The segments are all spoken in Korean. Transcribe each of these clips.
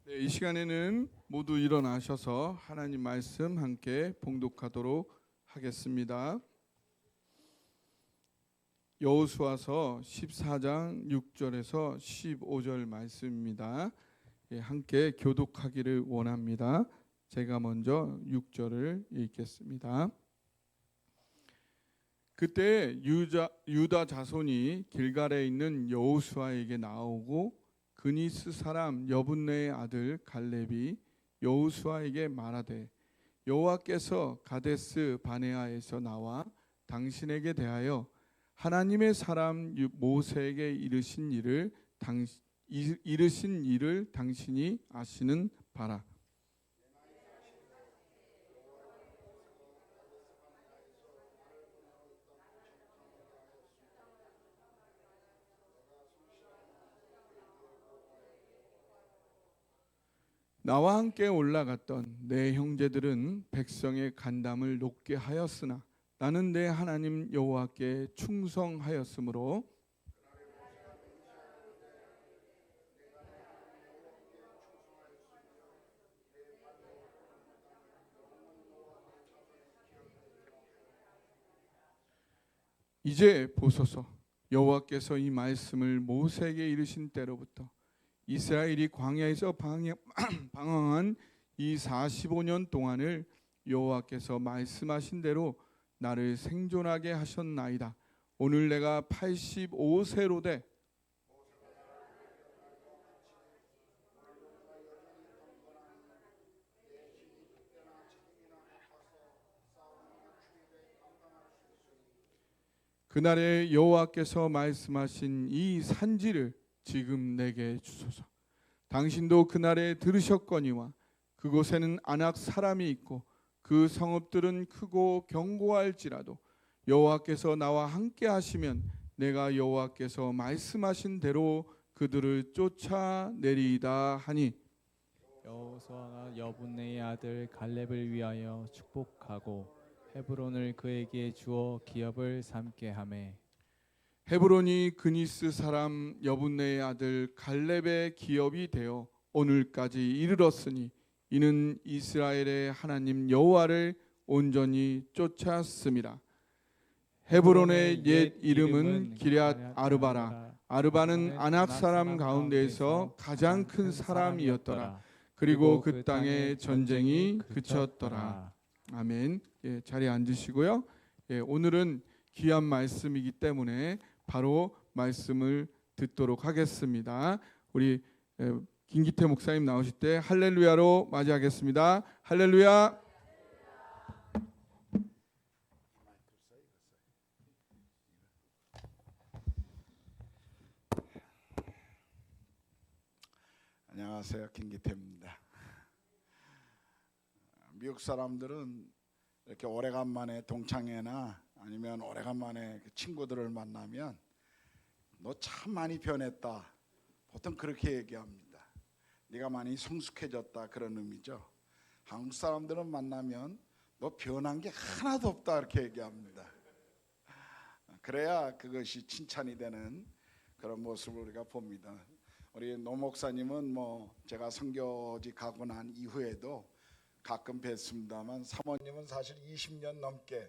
네, 이 시간에는 모두 일어나셔서 하나님 말씀 함께 봉독하도록 하겠습니다. 여호수아서 14장 6절에서 15절 말씀입니다. 함께 교독하기를 원합니다. 제가 먼저 6절을 읽겠습니다. 그때 유다 자손이 길갈에 있는 여호수아에게 나오고 그니스 사람 여분네의 아들 갈렙이 여호수아에게 말하되 여호와께서 가데스 바네아에서 나와 당신에게 대하여 하나님의 사람 모세에게 이르신 일을 당신이 아시는 바라. 나와 함께 올라갔던 내 형제들은 백성의 간담을 높게 하였으나 나는 내 하나님 여호와께 충성하였으므로 이제 보소서, 여호와께서 이 말씀을 모세에게 이르신 때로부터 이스라엘이 광야에서 방황한 이 45년 동안을 여호와께서 말씀하신 대로 나를 생존하게 하셨나이다. 오늘 내가 85세로 돼 그날에 여호와께서 말씀하신 이 산지를 지금 내게 주소서. 당신도 그날에 들으셨거니와 그곳에는 안악 사람이 있고 그 성읍들은 크고 견고할지라도 여호와께서 나와 함께 하시면 내가 여호와께서 말씀하신 대로 그들을 쫓아내리이다 하니 여호수아가 여분네의 아들 갈렙을 위하여 축복하고 헤브론을 그에게 주어 기업을 삼게 하매 헤브론이 그니스 사람 여분네의 아들 갈렙의 기업이 되어 오늘까지 이르렀으니 이는 이스라엘의 하나님 여호와를 온전히 쫓았음이라. 헤브론의 옛 이름은 기럇 아르바라. 아르바는 아낙 사람 가운데에서 가장 큰 사람이었더라. 그리고 그 땅에 전쟁이 그쳤더라. 아멘. 자리에 앉으시고요. 오늘은 귀한 말씀이기 때문에 바로 말씀을 듣도록 하겠습니다. 우리 김기태 목사님 나오실 때 할렐루야로 맞이하겠습니다. 할렐루야. 안녕하세요, 김기태입니다. 미국 사람들은 이렇게 오래간만에 동창회나 아니면 오래간만에 친구들을 만나면 너 참 많이 변했다, 보통 그렇게 얘기합니다. 네가 많이 성숙해졌다, 그런 의미죠. 한국 사람들은 만나면 너 변한 게 하나도 없다, 이렇게 얘기합니다. 그래야 그것이 칭찬이 되는 그런 모습을 우리가 봅니다. 우리 노 목사님은 제가 선교지 가고 난 이후에도 가끔 뵀습니다만 사모님은 사실 20년 넘게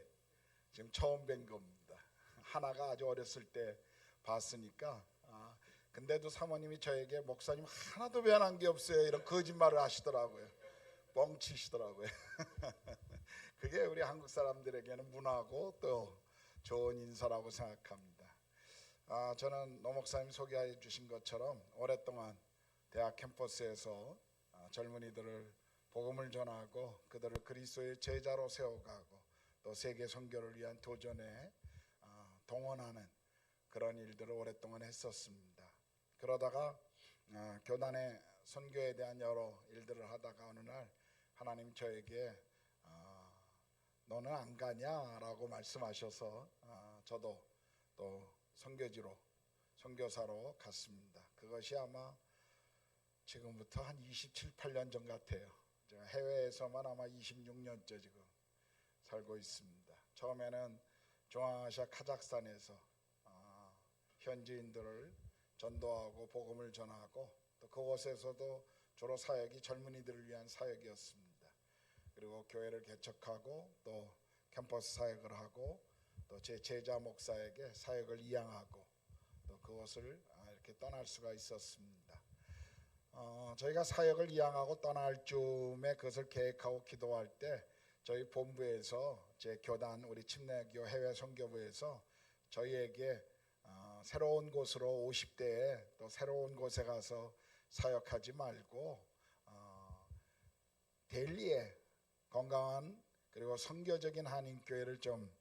지금 처음 뵌 겁니다. 하나가 아주 어렸을 때 봤으니까. 근데도 사모님이 저에게 목사님 하나도 변한 게 없어요, 이런 거짓말을 하시더라고요. 뻥치시더라고요. 그게 우리 한국 사람들에게는 문화고 또 좋은 인사라고 생각합니다. 저는 노 목사님 소개해 주신 것처럼 오랫동안 대학 캠퍼스에서 젊은이들을 복음을 전하고 그들을 그리스도의 제자로 세워가고 또 세계 선교를 위한 도전에 동원하는 그런 일들을 오랫동안 했었습니다. 그러다가 교단의 선교에 대한 여러 일들을 하다가 어느 날 하나님 저에게 너는 안 가냐라고 말씀하셔서 저도 또 선교지로 선교사로 갔습니다. 그것이 아마 지금부터 한 27, 8년 전 같아요. 제가 해외에서만 아마 26년째 지금 살고 있습니다. 처음에는 중앙아시아 카자흐스탄에서 현지인들을 전도하고 복음을 전하고 또 그곳에서도 주로 사역이 젊은이들을 위한 사역이었습니다. 그리고 교회를 개척하고 또 캠퍼스 사역을 하고 또 제 제자 목사에게 사역을 이양하고 또 그것을 이렇게 떠날 수가 있었습니다. 저희가 사역을 이양하고 떠날 즈음에 그것을 계획하고 기도할 때 저희 본부에서 제 교단 우리 침례교 해외 선교부에서 저희에게 새로운 곳으로 50대에 또 새로운 곳에 가서 사역하지 말고 델리에 건강한 그리고 선교적인 한인교회를 좀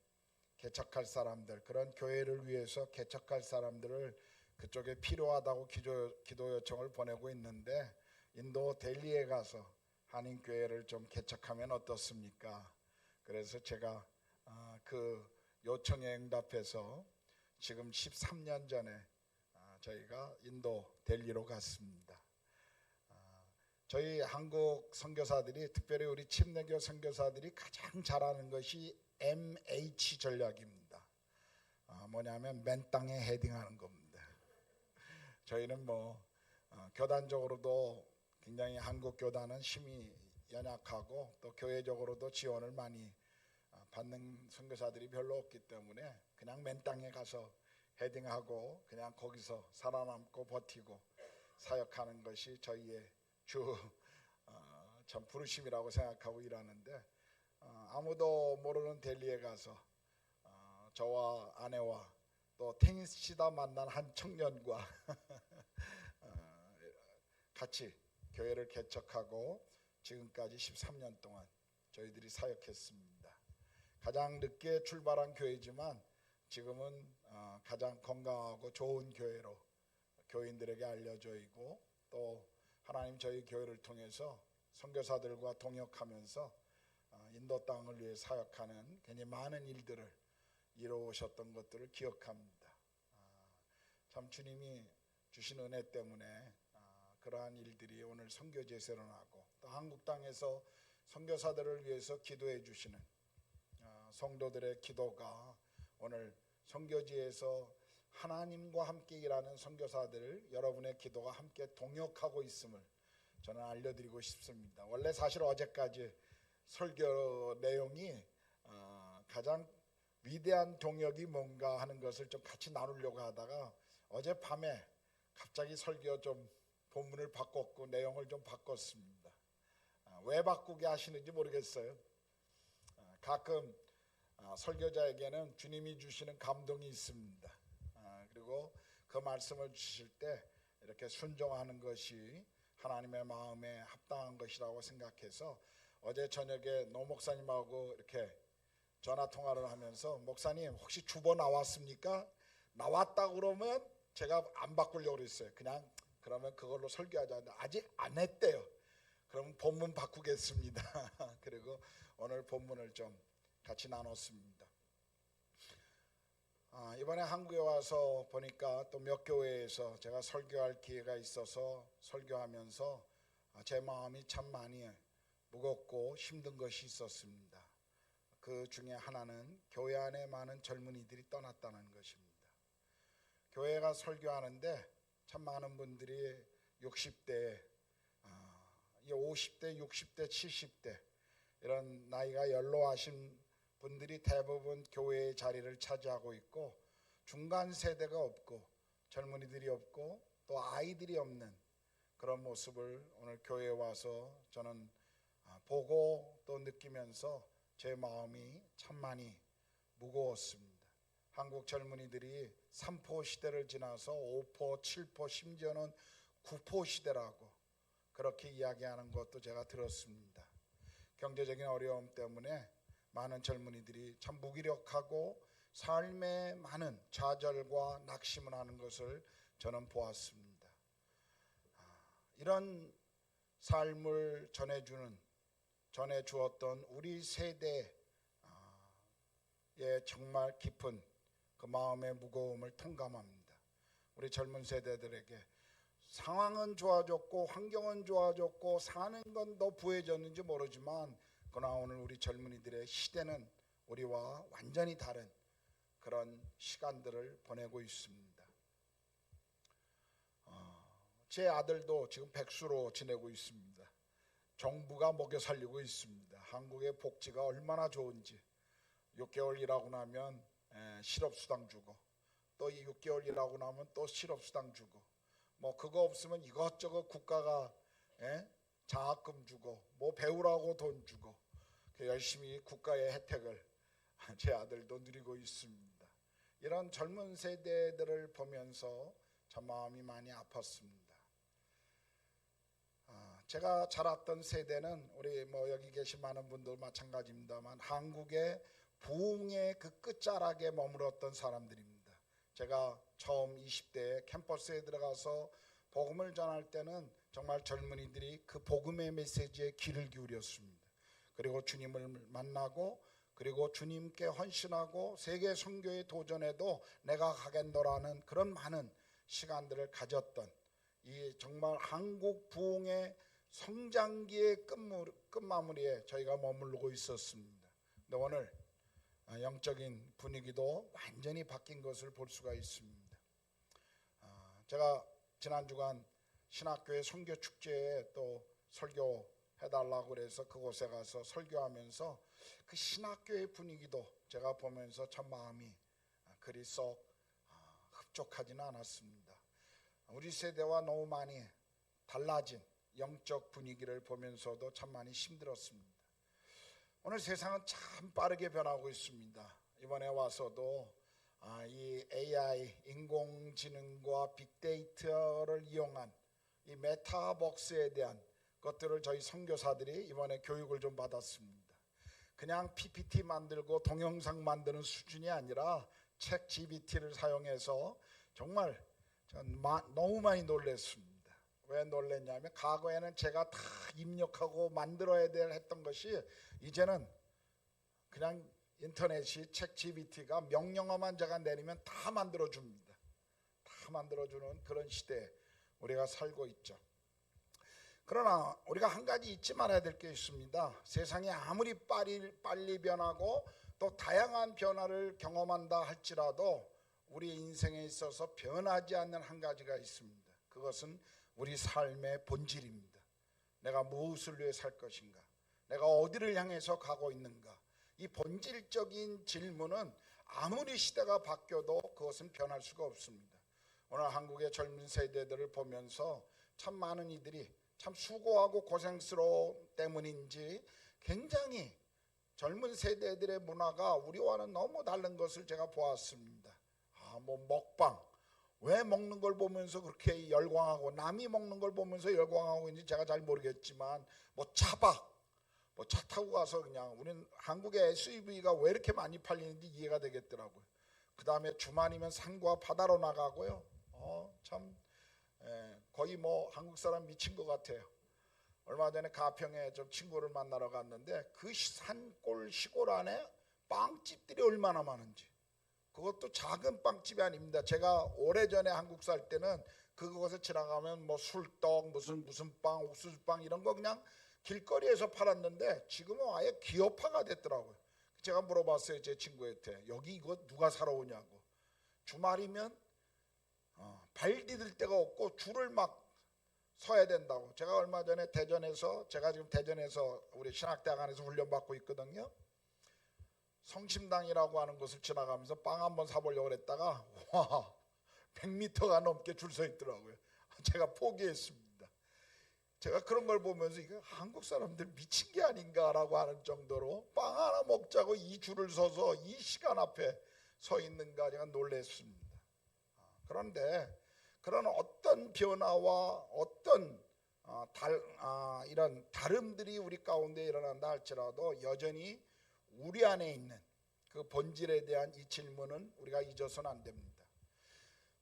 개척할 사람들, 그런 교회를 위해서 개척할 사람들을 그쪽에 필요하다고 기도 요청을 보내고 있는데 인도 델리에 가서 한인교회를 좀 개척하면 어떻습니까? 그래서 제가 그 요청에 응답해서 지금 13년 전에 저희가 인도 델리로 갔습니다. 저희 한국 선교사들이 특별히 우리 침례교 선교사들이 가장 잘하는 것이 MH 전략입니다. 뭐냐면 맨 땅에 헤딩하는 겁니다. 저희는 교단적으로도 굉장히 한국 교단은 힘이 연약하고 또 교회적으로도 지원을 많이 받는 선교사들이 별로 없기 때문에 그냥 맨 땅에 가서 헤딩하고 그냥 거기서 살아남고 버티고 사역하는 것이 저희의 참 부르심이라고 생각하고 일하는데 아무도 모르는 델리에 가서 저와 아내와 또 테니스 치다 만난 한 청년과 같이 교회를 개척하고 지금까지 13년 동안 저희들이 사역했습니다. 가장 늦게 출발한 교회지만 지금은 가장 건강하고 좋은 교회로 교인들에게 알려져 있고 또 하나님 저희 교회를 통해서 선교사들과 동역하면서 인도 땅을 위해 사역하는 굉장히 많은 일들을 이루어오셨던 것들을 기억합니다. 참 주님이 주신 은혜 때문에 그러한 일들이 오늘 선교제에서 일어나고 또 한국 땅에서 선교사들을 위해서 기도해 주시는 성도들의 기도가 오늘 선교지에서 하나님과 함께 일하는 선교사들 여러분의 기도가 함께 동역하고 있음을 저는 알려드리고 싶습니다. 원래 사실 어제까지 설교 내용이 가장 위대한 동역이 뭔가 하는 것을 좀 같이 나누려고 하다가 어젯밤에 갑자기 설교 좀 본문을 바꿨고 내용을 좀 바꿨습니다. 왜 바꾸게 하시는지 모르겠어요. 가끔 설교자에게는 주님이 주시는 감동이 있습니다. 그리고 그 말씀을 주실 때 이렇게 순종하는 것이 하나님의 마음에 합당한 것이라고 생각해서 어제 저녁에 노 목사님하고 이렇게 전화 통화를 하면서 목사님 혹시 주보 나왔습니까? 나왔다 그러면 제가 안 바꾸려고 그랬어요. 그냥 그러면 그걸로 설교하자. 아직 안 했대요. 그럼 본문 바꾸겠습니다. 그리고 오늘 본문을 좀 같이 나눴습니다. 이번에 한국에 와서 보니까 또 몇 교회에서 제가 설교할 기회가 있어서 설교하면서 제 마음이 참 많이 무겁고 힘든 것이 있었습니다. 그 중에 하나는 교회 안에 많은 젊은이들이 떠났다는 것입니다. 교회가 설교하는데 참 많은 분들이 60대, 50대, 60대, 70대 이런 나이가 연로하신 분들이 대부분 교회의 자리를 차지하고 있고 중간 세대가 없고 젊은이들이 없고 또 아이들이 없는 그런 모습을 오늘 교회에 와서 저는 보고 또 느끼면서 제 마음이 참 많이 무거웠습니다. 한국 젊은이들이 3포 시대를 지나서 5포, 7포, 심지어는 9포 시대라고 그렇게 이야기하는 것도 제가 들었습니다. 경제적인 어려움 때문에 많은 젊은이들이 참 무기력하고 삶에 많은 좌절과 낙심을 하는 것을 저는 보았습니다. 이런 삶을 전해주었던 우리 세대의 정말 깊은 그 마음의 무거움을 통감합니다. 우리 젊은 세대들에게 상황은 좋아졌고 환경은 좋아졌고 사는 건 더 부해졌는지 모르지만 그러나 오늘 우리 젊은이들의 시대는 우리와 완전히 다른 그런 시간들을 보내고 있습니다. 제 아들도 지금 백수로 지내고 있습니다. 정부가 먹여 살리고 있습니다. 한국의 복지가 얼마나 좋은지. 6개월 일하고 나면 실업수당 주고, 또 6개월 일하고 나면 또 실업수당 주고, 뭐 그거 없으면 이것저것 국가가 장학금 주고, 뭐 배우라고 돈 주고, 열심히 국가의 혜택을 제 아들도 누리고 있습니다. 이런 젊은 세대들을 보면서 참 마음이 많이 아팠습니다. 제가 자랐던 세대는 우리 뭐 여기 계신 많은 분들 마찬가지입니다만 한국의 부흥의 그 끝자락에 머물렀던 사람들입니다. 제가 처음 20대에 캠퍼스에 들어가서 복음을 전할 때는 정말 젊은이들이 그 복음의 메시지에 귀를 기울였습니다. 그리고 주님을 만나고, 그리고 주님께 헌신하고 세계 선교에 도전해도 내가 가겠노라는 그런 많은 시간들을 가졌던, 이 정말 한국 부흥의 성장기의 끝마무리에 저희가 머무르고 있었습니다. 근데 오늘 영적인 분위기도 완전히 바뀐 것을 볼 수가 있습니다. 제가 지난 주간 신학교의 선교 축제에 또 설교해달라고 그래서 그곳에 가서 설교하면서 그 신학교의 분위기도 제가 보면서 참 마음이 그리 썩 흡족하지는 않았습니다. 우리 세대와 너무 많이 달라진 영적 분위기를 보면서도 참 많이 힘들었습니다. 오늘 세상은 참 빠르게 변하고 있습니다. 이번에 와서도 이 AI, 인공지능과 빅데이터를 이용한 이 메타버스에 대한 것들을 저희 선교사들이 이번에 교육을 좀 받았습니다. 그냥 PPT 만들고 동영상 만드는 수준이 아니라 챗 GPT를 사용해서 정말 너무 많이 놀랐습니다. 왜 놀랐냐면 과거에는 제가 다 입력하고 만들어야 했던 것이 이제는 그냥 인터넷이 챗 GPT가 명령어만 제가 내리면 다 만들어줍니다. 다 만들어주는 그런 시대에 우리가 살고 있죠. 그러나 우리가 한 가지 잊지 말아야 될 게 있습니다. 세상이 아무리 빨리 변하고 또 다양한 변화를 경험한다 할지라도 우리 인생에 있어서 변하지 않는 한 가지가 있습니다. 그것은 우리 삶의 본질입니다. 내가 무엇을 위해 살 것인가? 내가 어디를 향해서 가고 있는가? 이 본질적인 질문은 아무리 시대가 바뀌어도 그것은 변할 수가 없습니다. 오늘 한국의 젊은 세대들을 보면서 참 많은 이들이 참 수고하고 고생스러워 때문인지 굉장히 젊은 세대들의 문화가 우리와는 너무 다른 것을 제가 보았습니다. 뭐 먹방, 왜 먹는 걸 보면서 그렇게 열광하고, 남이 먹는 걸 보면서 열광하고 있는지 제가 잘 모르겠지만, 뭐 차박, 뭐 차 타고 가서 그냥, 우리는 한국의 SUV가 왜 이렇게 많이 팔리는지 이해가 되겠더라고요. 그 다음에 주말이면 산과 바다로 나가고요. 거의 뭐 한국 사람 미친 것 같아요. 얼마 전에 가평에 좀 친구를 만나러 갔는데 그 산골 시골 안에 빵집들이 얼마나 많은지. 그것도 작은 빵집이 아닙니다. 제가 오래전에 한국 살 때는 그곳에 지나가면 뭐 술떡, 무슨 빵, 옥수수빵 이런 거 그냥 길거리에서 팔았는데 지금은 아예 기업화가 됐더라고요. 제가 물어봤어요, 제 친구한테. 여기 이거 누가 사러 오냐고. 주말이면 발 디딜 데가 없고 줄을 막 서야 된다고. 제가 얼마 전에 제가 지금 대전에서 우리 신학대학 안에서 훈련받고 있거든요. 성심당이라고 하는 곳을 지나가면서 빵 한번 사보려고 했다가 와 100m가 넘게 줄 서 있더라고요. 제가 포기했습니다. 제가 그런 걸 보면서 이거 한국 사람들 미친 게 아닌가라고 하는 정도로 빵 하나 먹자고 이 줄을 서서 이 시간 앞에 서 있는가 제가 놀랐습니다. 그런데 그런 어떤 변화와 어떤 이런 다름들이 우리 가운데 일어난다 할지라도 여전히 우리 안에 있는 그 본질에 대한 이 질문은 우리가 잊어서는 안 됩니다.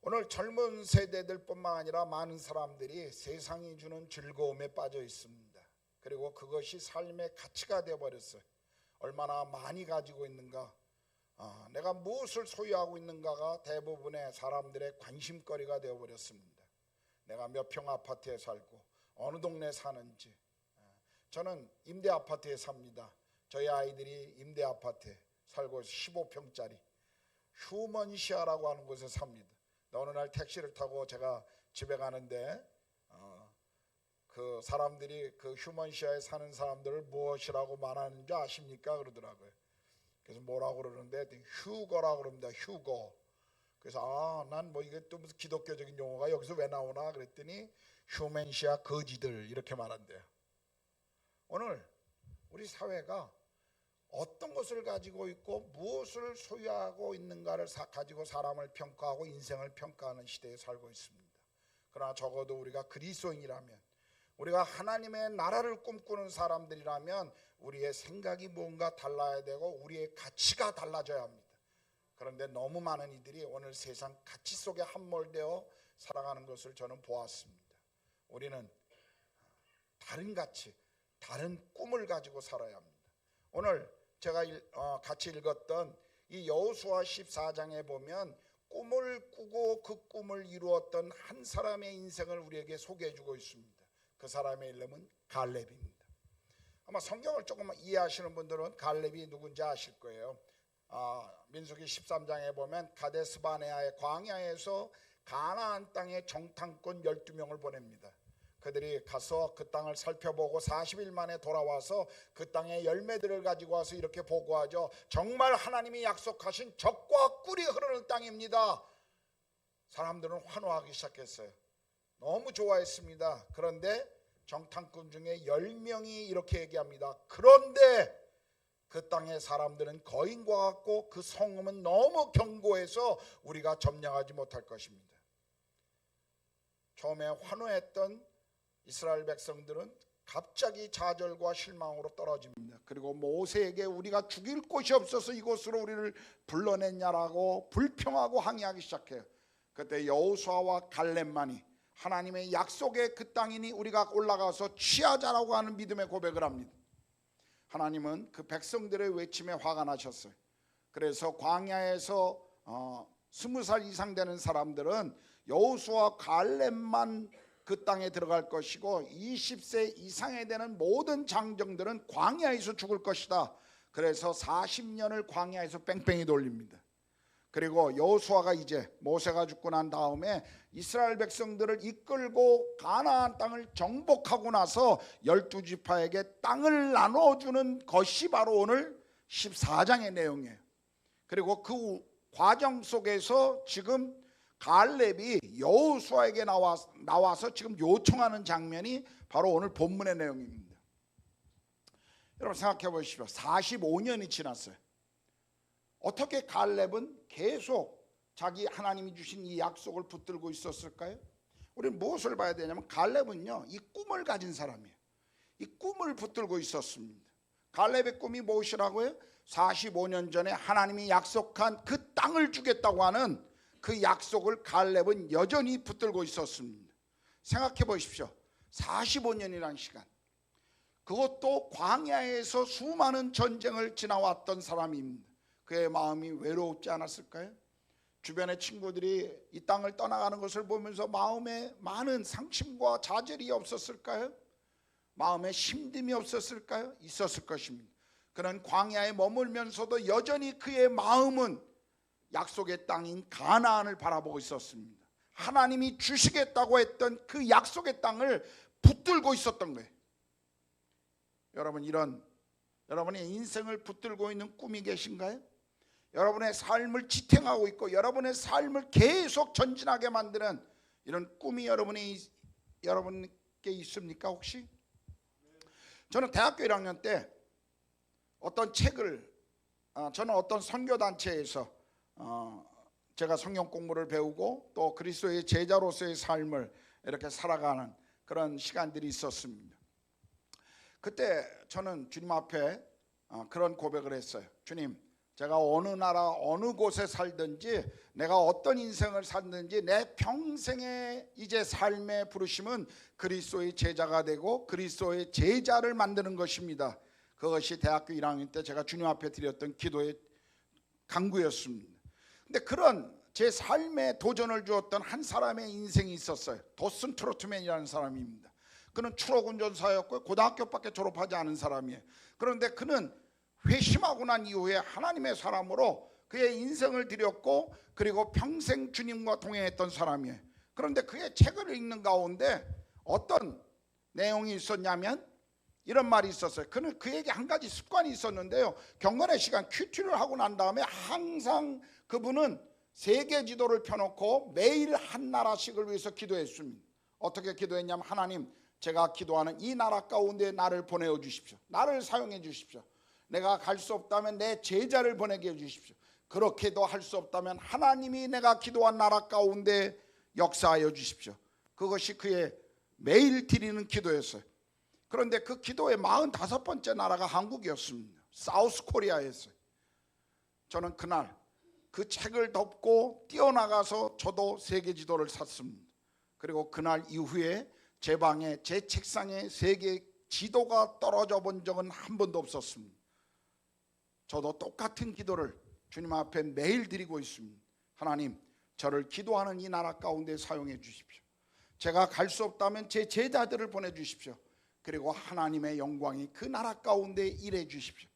오늘 젊은 세대들뿐만 아니라 많은 사람들이 세상이 주는 즐거움에 빠져 있습니다. 그리고 그것이 삶의 가치가 되어버렸어요. 얼마나 많이 가지고 있는가, 내가 무엇을 소유하고 있는가가 대부분의 사람들의 관심거리가 되어버렸습니다. 내가 몇 평 아파트에 살고 어느 동네에 사는지. 저는 임대 아파트에 삽니다. 저희 아이들이 임대 아파트에 살고 15평짜리 휴먼시아라고 하는 곳에 삽니다. 어느 날 택시를 타고 제가 집에 가는데 그 사람들이 그 휴먼시아에 사는 사람들을 무엇이라고 말하는 줄 아십니까? 그러더라고요. 그래서 뭐라고 그러는데 휴거라고 그럽니다. 휴거. 그래서 난 뭐 이게 또 무슨 기독교적인 용어가 여기서 왜 나오나 그랬더니 휴먼시아 거지들 이렇게 말한대요. 오늘 우리 사회가 어떤 것을 가지고 있고 무엇을 소유하고 있는가를 가지고 사람을 평가하고 인생을 평가하는 시대에 살고 있습니다. 그러나 적어도 우리가 그리스도인이라면, 우리가 하나님의 나라를 꿈꾸는 사람들이라면 우리의 생각이 뭔가 달라야 되고 우리의 가치가 달라져야 합니다. 그런데 너무 많은 이들이 오늘 세상 가치 속에 함몰되어 살아가는 것을 저는 보았습니다. 우리는 다른 가치, 다른 꿈을 가지고 살아야 합니다. 오늘 제가 같이 읽었던 이 여호수아 14장에 보면 꿈을 꾸고 그 꿈을 이루었던 한 사람의 인생을 우리에게 소개해주고 있습니다. 그 사람의 이름은 갈렙입니다. 아마 성경을 조금 이해하시는 분들은 갈렙이 누군지 아실 거예요. 민수기 13장에 보면 가데스 바네아의 광야에서 가나안 땅에 정탐꾼 12명을 보냅니다. 그들이 가서 그 땅을 살펴보고 40일 만에 돌아와서 그 땅의 열매들을 가지고 와서 이렇게 보고하죠. 정말 하나님이 약속하신 젖과 꿀이 흐르는 땅입니다. 사람들은 환호하기 시작했어요. 너무 좋아했습니다. 그런데 정탐꾼 중에 10명이 이렇게 얘기합니다. 그런데 그 땅의 사람들은 거인과 같고 그 성읍은 너무 견고해서 우리가 점령하지 못할 것입니다. 처음에 환호했던 이스라엘 백성들은 갑자기 좌절과 실망으로 떨어집니다. 그리고 모세에게 우리가 죽일 곳이 없어서 이곳으로 우리를 불러냈냐라고 불평하고 항의하기 시작해요. 그때 여호수아와 갈렙만이 하나님의 약속의 그 땅이니 우리가 올라가서 취하자라고 하는 믿음의 고백을 합니다. 하나님은 그 백성들의 외침에 화가 나셨어요. 그래서 광야에서 20살 이상 되는 사람들은 여호수아 갈렙만 그 땅에 들어갈 것이고 20세 이상에 되는 모든 장정들은 광야에서 죽을 것이다. 그래서 40년을 광야에서 뺑뺑이 돌립니다. 그리고 여호수아가 이제 모세가 죽고 난 다음에 이스라엘 백성들을 이끌고 가나안 땅을 정복하고 나서 12지파에게 땅을 나눠주는 것이 바로 오늘 14장의 내용이에요. 그리고 그 과정 속에서 지금 갈렙이 여호수아에게 나와서 지금 요청하는 장면이 바로 오늘 본문의 내용입니다. 여러분 생각해 보십시오. 45년이 지났어요. 어떻게 갈렙은 계속 자기 하나님이 주신 이 약속을 붙들고 있었을까요? 우리는 무엇을 봐야 되냐면 갈렙은요 이 꿈을 가진 사람이에요. 이 꿈을 붙들고 있었습니다. 갈렙의 꿈이 무엇이라고요? 45년 전에 하나님이 약속한 그 땅을 주겠다고 하는 그 약속을 갈렙은 여전히 붙들고 있었습니다. 생각해 보십시오. 45년이라는 시간, 그것도 광야에서 수많은 전쟁을 지나왔던 사람입니다. 그의 마음이 외롭지 않았을까요? 주변의 친구들이 이 땅을 떠나가는 것을 보면서 마음에 많은 상심과 좌절이 없었을까요? 마음에 힘듦이 없었을까요? 있었을 것입니다. 그는 광야에 머물면서도 여전히 그의 마음은 약속의 땅인 가나안을 바라보고 있었습니다. 하나님이 주시겠다고 했던 그 약속의 땅을 붙들고 있었던 거예요. 여러분, 여러분의 인생을 붙들고 있는 꿈이 계신가요? 여러분의 삶을 지탱하고 있고 여러분의 삶을 계속 전진하게 만드는 이런 꿈이 여러분께 있습니까 혹시? 저는 대학교 1학년 때 어떤 책을 저는 어떤 선교단체에서 제가 성경 공부를 배우고 또 그리스도의 제자로서의 삶을 이렇게 살아가는 그런 시간들이 있었습니다. 그때 저는 주님 앞에 그런 고백을 했어요. 주님, 제가 어느 나라 어느 곳에 살든지 내가 어떤 인생을 살든지 내 평생의 이제 삶의 부르심은 그리스도의 제자가 되고 그리스도의 제자를 만드는 것입니다. 그것이 대학교 1학년 때 제가 주님 앞에 드렸던 기도의 간구였습니다. 근데 그런 제 삶에 도전을 주었던 한 사람의 인생이 있었어요. 도슨 트로트맨이라는 사람입니다. 그는 트럭 운전사였고 고등학교밖에 졸업하지 않은 사람이에요. 그런데 그는 회심하고 난 이후에 하나님의 사람으로 그의 인생을 드렸고 그리고 평생 주님과 동행했던 사람이에요. 그런데 그의 책을 읽는 가운데 어떤 내용이 있었냐면 이런 말이 있었어요. 그에게 한 가지 습관이 있었는데요. 경건의 시간 큐티를 하고 난 다음에 항상 그분은 세계 지도를 펴놓고 매일 한 나라씩을 위해서 기도했습니다. 어떻게 기도했냐면 하나님, 제가 기도하는 이 나라 가운데 나를 보내어 주십시오. 나를 사용해 주십시오. 내가 갈 수 없다면 내 제자를 보내게 해 주십시오. 그렇게도 할 수 없다면 하나님이 내가 기도한 나라 가운데 역사하여 주십시오. 그것이 그의 매일 드리는 기도였어요. 그런데 그 기도의 45번째 나라가 한국이었습니다. 사우스 코리아였어요. 저는 그날 그 책을 덮고 뛰어나가서 저도 세계 지도를 샀습니다. 그리고 그날 이후에 제 방에 제 책상에 세계 지도가 떨어져 본 적은 한 번도 없었습니다. 저도 똑같은 기도를 주님 앞에 매일 드리고 있습니다. 하나님, 저를 기도하는 이 나라 가운데 사용해 주십시오. 제가 갈 수 없다면 제 제자들을 보내주십시오. 그리고 하나님의 영광이 그 나라 가운데 일해 주십시오.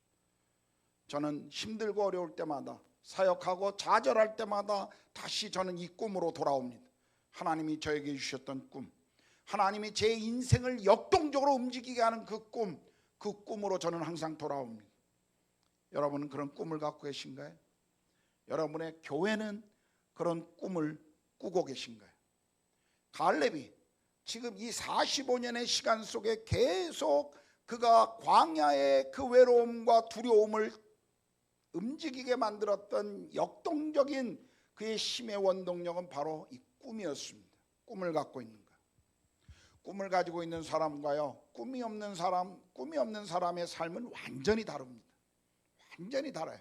저는 힘들고 어려울 때마다, 사역하고 좌절할 때마다 다시 저는 이 꿈으로 돌아옵니다. 하나님이 저에게 주셨던 꿈, 하나님이 제 인생을 역동적으로 움직이게 하는 그 꿈으로 저는 항상 돌아옵니다. 여러분은 그런 꿈을 갖고 계신가요? 여러분의 교회는 그런 꿈을 꾸고 계신가요? 갈렙이 지금 이 45년의 시간 속에 계속 그가 광야의 그 외로움과 두려움을 움직이게 만들었던 역동적인 그의 힘의 원동력은 바로 이 꿈이었습니다. 꿈을 갖고 있는 것. 꿈을 가지고 있는 사람과요, 꿈이 없는 사람의 삶은 완전히 다릅니다. 완전히 달라요.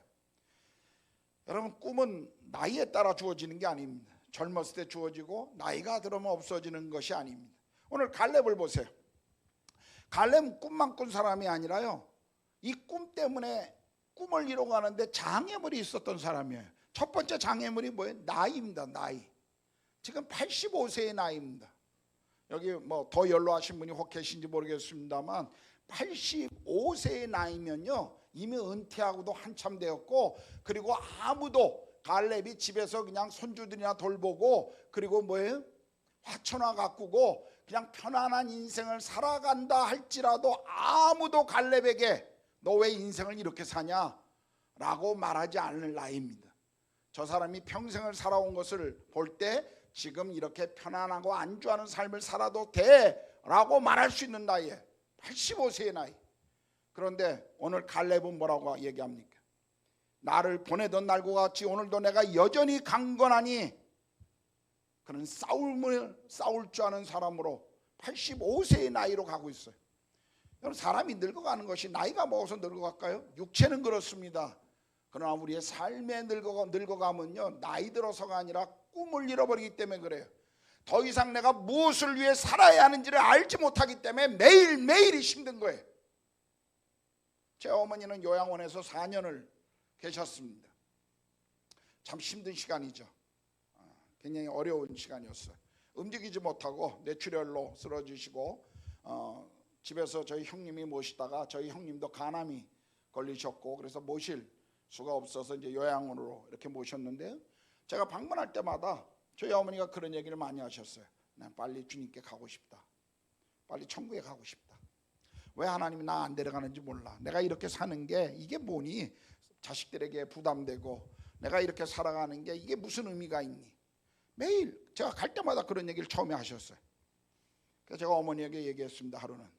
여러분, 꿈은 나이에 따라 주어지는 게 아닙니다. 젊었을 때 주어지고 나이가 들으면 없어지는 것이 아닙니다. 오늘 갈렙을 보세요. 갈렙은 꿈만 꾼 사람이 아니라요, 이 꿈 때문에 꿈을 이뤄가는데 장애물이 있었던 사람이에요. 첫 번째 장애물이 뭐예요? 나이입니다. 나이. 지금 85세의 나이입니다. 여기 뭐 더 연로하신 분이 혹 계신지 모르겠습니다만 85세의 나이면요 이미 은퇴하고도 한참 되었고, 그리고 아무도 갈렙이 집에서 그냥 손주들이나 돌보고, 그리고 뭐예요? 화천화 가꾸고 그냥 편안한 인생을 살아간다 할지라도 아무도 갈렙에게 너 왜 인생을 이렇게 사냐? 라고 말하지 않을 나이입니다. 저 사람이 평생을 살아온 것을 볼 때 지금 이렇게 편안하고 안주하는 삶을 살아도 돼 라고 말할 수 있는 나이에 85세의 나이. 그런데 오늘 갈렙은 뭐라고 얘기합니까? 나를 보내던 날과 같이 오늘도 내가 여전히 강건하니, 그는 싸울 줄 아는 사람으로 85세의 나이로 가고 있어요. 여러분, 사람이 늙어가는 것이 나이가 먹어서 늙어갈까요? 육체는 그렇습니다. 그러나 우리의 삶에 늙어가면요 나이 들어서가 아니라 꿈을 잃어버리기 때문에 그래요. 더 이상 내가 무엇을 위해 살아야 하는지를 알지 못하기 때문에 매일매일이 힘든 거예요. 제 어머니는 요양원에서 4년을 계셨습니다. 참 힘든 시간이죠. 굉장히 어려운 시간이었어요. 움직이지 못하고 뇌출혈로 쓰러지시고, 집에서 저희 형님이 모시다가 저희 형님도 간암이 걸리셨고, 그래서 모실 수가 없어서 이제 요양원으로 이렇게 모셨는데, 제가 방문할 때마다 저희 어머니가 그런 얘기를 많이 하셨어요. 난 빨리 주님께 가고 싶다. 빨리 천국에 가고 싶다. 왜 하나님이 나 안 데려가는지 몰라. 내가 이렇게 사는 게 이게 뭐니? 자식들에게 부담되고 내가 이렇게 살아가는 게 이게 무슨 의미가 있니? 매일 제가 갈 때마다 그런 얘기를 처음에 하셨어요. 그래서 제가 어머니에게 얘기했습니다. 하루는,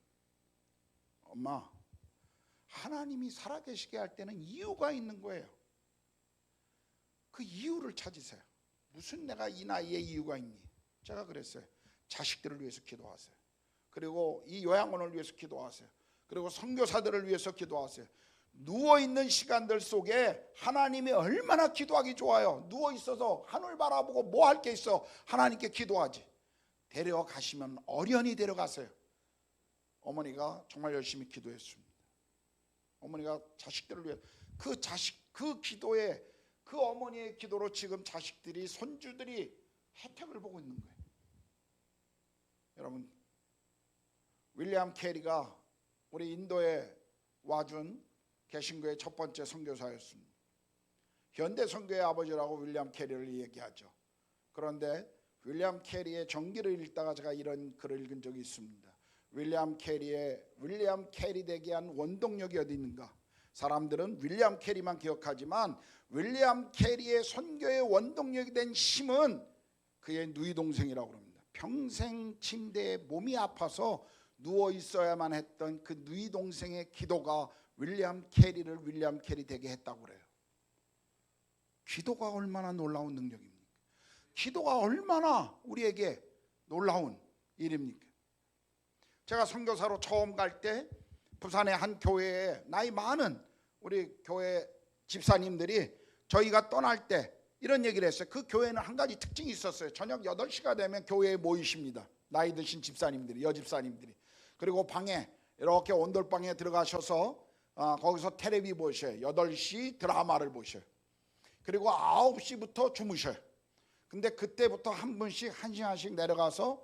엄마, 하나님이 살아계시게 할 때는 이유가 있는 거예요. 그 이유를 찾으세요. 무슨 내가 이 나이에 이유가 있니? 제가 그랬어요. 자식들을 위해서 기도하세요. 그리고 이 요양원을 위해서 기도하세요. 그리고 선교사들을 위해서 기도하세요. 누워있는 시간들 속에 하나님이 얼마나 기도하기 좋아요. 누워있어서 하늘 바라보고 뭐 할 게 있어? 하나님께 기도하지. 데려가시면 어련히 데려가세요. 어머니가 정말 열심히 기도했습니다. 어머니가 자식들을 위해 그 기도에, 그 어머니의 기도로 지금 자식들이, 손주들이 혜택을 보고 있는 거예요. 여러분, 윌리엄 캐리가 우리 인도에 와준 개신교의 첫 번째 선교사였습니다. 현대 선교의 아버지라고 윌리엄 캐리를 얘기하죠. 그런데 윌리엄 캐리의 전기를 읽다가 제가 이런 글을 읽은 적이 있습니다. 윌리엄 캐리 되게 한 원동력이 어디 있는가? 사람들은 윌리엄 캐리만 기억하지만 윌리엄 캐리의 선교의 원동력이 된 힘은 그의 누이 동생이라고 합니다. 평생 침대에 몸이 아파서 누워 있어야만 했던 그 누이 동생의 기도가 윌리엄 캐리를 윌리엄 캐리 되게 했다고 그래요. 기도가 얼마나 놀라운 능력입니까? 기도가 얼마나 우리에게 놀라운 일입니까? 제가 선교사로 처음 갈 때 부산의 한 교회에 나이 많은 우리 교회 집사님들이 저희가 떠날 때 이런 얘기를 했어요. 그 교회는 한 가지 특징이 있었어요. 저녁 8시가 되면 교회에 모이십니다. 나이 드신 집사님들이, 여집사님들이. 그리고 방에 이렇게 온돌방에 들어가셔서 거기서 텔레비 보셔요. 8시 드라마를 보셔요. 그리고 9시부터 주무셔요. 근데 그때부터 한 분씩 1시간씩 내려가서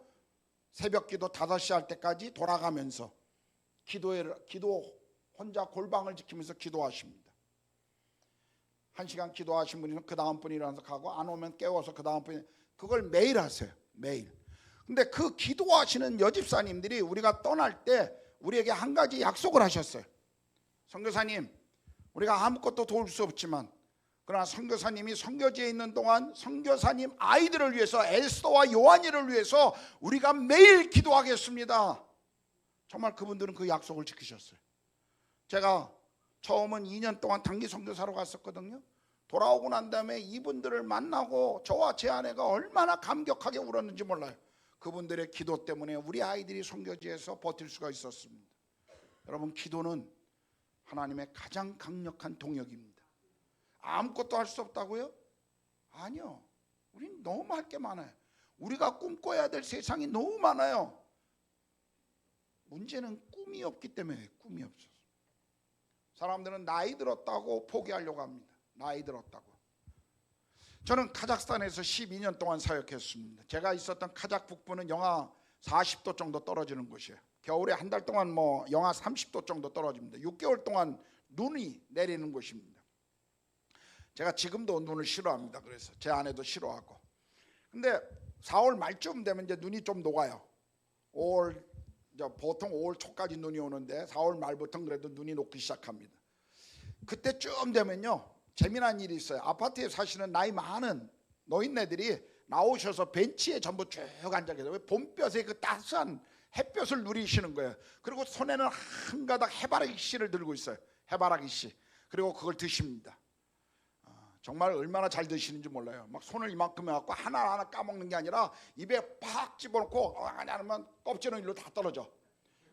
새벽 기도 5시 할 때까지 돌아가면서 기도 혼자 골방을 지키면서 기도하십니다. 1시간 기도하신 분이면 그 다음 분이 일어나서 가고, 안 오면 깨워서 그 다음 분이, 그걸 매일 하세요. 매일. 근데 그 기도하시는 여집사님들이 우리가 떠날 때 우리에게 한 가지 약속을 하셨어요. 선교사님, 우리가 아무것도 도울 수 없지만 그러나 선교사님이 선교지에 있는 동안 선교사님 아이들을 위해서, 에스더와 요한이를 위해서 우리가 매일 기도하겠습니다. 정말 그분들은 그 약속을 지키셨어요. 제가 처음은 2년 동안 단기 선교사로 갔었거든요. 돌아오고 난 다음에 이분들을 만나고 저와 제 아내가 얼마나 감격하게 울었는지 몰라요. 그분들의 기도 때문에 우리 아이들이 선교지에서 버틸 수가 있었습니다. 여러분, 기도는 하나님의 가장 강력한 동력입니다. 아무것도 할 수 없다고요? 아니요. 우린 너무 할 게 많아요. 우리가 꿈꿔야 될 세상이 너무 많아요. 문제는 꿈이 없기 때문에. 꿈이 없어서 사람들은 나이 들었다고 포기하려고 합니다. 나이 들었다고. 저는 카자흐스탄에서 12년 동안 사역했습니다. 제가 있었던 카자흐 북부는 영하 40도 정도 떨어지는 곳이에요. 겨울에 한 달 동안 영하 30도 정도 떨어집니다. 6개월 동안 눈이 내리는 곳입니다. 제가 지금도 눈을 싫어합니다. 그래서 제 아내도 싫어하고. 근데 4월 말쯤 되면 이제 눈이 좀 녹아요. 보통 5월 초까지 눈이 오는데 4월 말부터는 그래도 눈이 녹기 시작합니다. 그때쯤 되면요, 재미난 일이 있어요. 아파트에 사시는 나이 많은 노인네들이 나오셔서 벤치에 전부 쭉 앉아 계세요. 봄볕에 그 따스한 햇볕을 누리시는 거예요. 그리고 손에는 한 가닥 해바라기 씨를 들고 있어요. 해바라기 씨. 그리고 그걸 드십니다. 정말 얼마나 잘 드시는지 몰라요. 막 손을 이만큼 해갖고 하나하나 까먹는 게 아니라 입에 팍 집어넣고 안 하면 껍질은 일로 다 떨어져.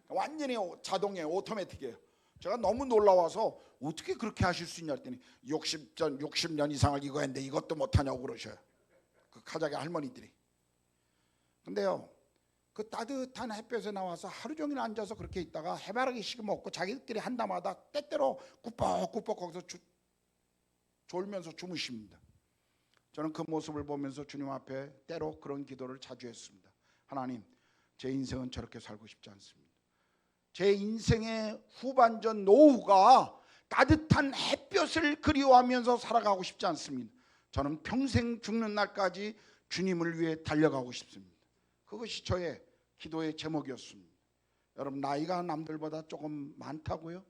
완전히 자동이에요. 오토매틱이에요. 제가 너무 놀라워서 어떻게 그렇게 하실 수 있냐 했더니 60년 이상을 이거 했는데 이것도 못하냐고 그러셔요. 그 카자흐 할머니들이. 근데요, 그 따뜻한 햇볕에 나와서 하루 종일 앉아서 그렇게 있다가 해바라기 씨 먹고 자기들끼리 한다마다 때때로 꾸벅꾸벅 거기서 졸면서 주무십니다. 저는 그 모습을 보면서 주님 앞에 때로 그런 기도를 자주 했습니다. 하나님, 제 인생은 저렇게 살고 싶지 않습니다. 제 인생의 후반전 노후가 따뜻한 햇볕을 그리워하면서 살아가고 싶지 않습니다. 저는 평생 죽는 날까지 주님을 위해 달려가고 싶습니다. 그것이 저의 기도의 제목이었습니다. 여러분, 나이가 남들보다 조금 많다고요?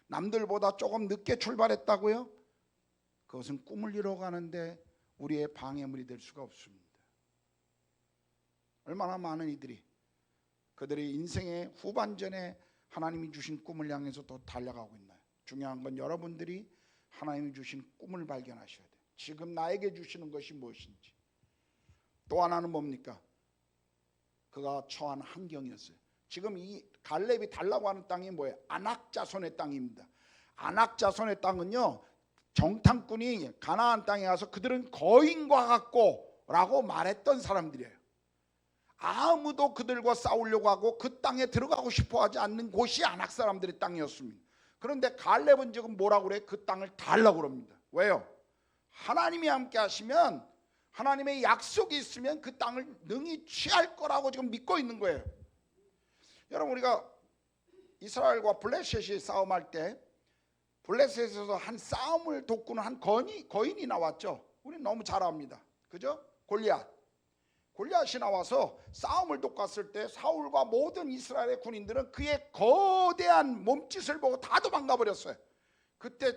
남들보다 조금 늦게 출발했다고요? 그것은 꿈을 이뤄가는데 우리의 방해물이 될 수가 없습니다. 얼마나 많은 이들이 그들의 인생의 후반전에 하나님이 주신 꿈을 향해서 또 달려가고 있나요? 중요한 건 여러분들이 하나님이 주신 꿈을 발견하셔야 돼요. 지금 나에게 주시는 것이 무엇인지. 또 하나는 뭡니까? 그가 처한 환경이었어요. 지금 이 갈렙이 달라고 하는 땅이 뭐예요? 아낙 자손의 땅입니다. 아낙 자손의 땅은요, 정탐꾼이 가나안 땅에 가서 그들은 거인과 같고 라고 말했던 사람들이에요. 아무도 그들과 싸우려고 하고 그 땅에 들어가고 싶어하지 않는 곳이 아낙 사람들의 땅이었습니다. 그런데 갈렙은 지금 뭐라고 그래? 그 땅을 달라고 그럽니다. 왜요? 하나님이 함께 하시면, 하나님의 약속이 있으면 그 땅을 능히 취할 거라고 지금 믿고 있는 거예요. 여러분, 우리가 이스라엘과 블레셋이 싸움할 때 블레셋에서 한 싸움을 돕고는 한 거인이 나왔죠. 우리 너무 잘 압니다. 그죠? 골리앗. 골리앗이 나와서 싸움을 돕갔을 때 사울과 모든 이스라엘의 군인들은 그의 거대한 몸짓을 보고 다 도망가 버렸어요. 그때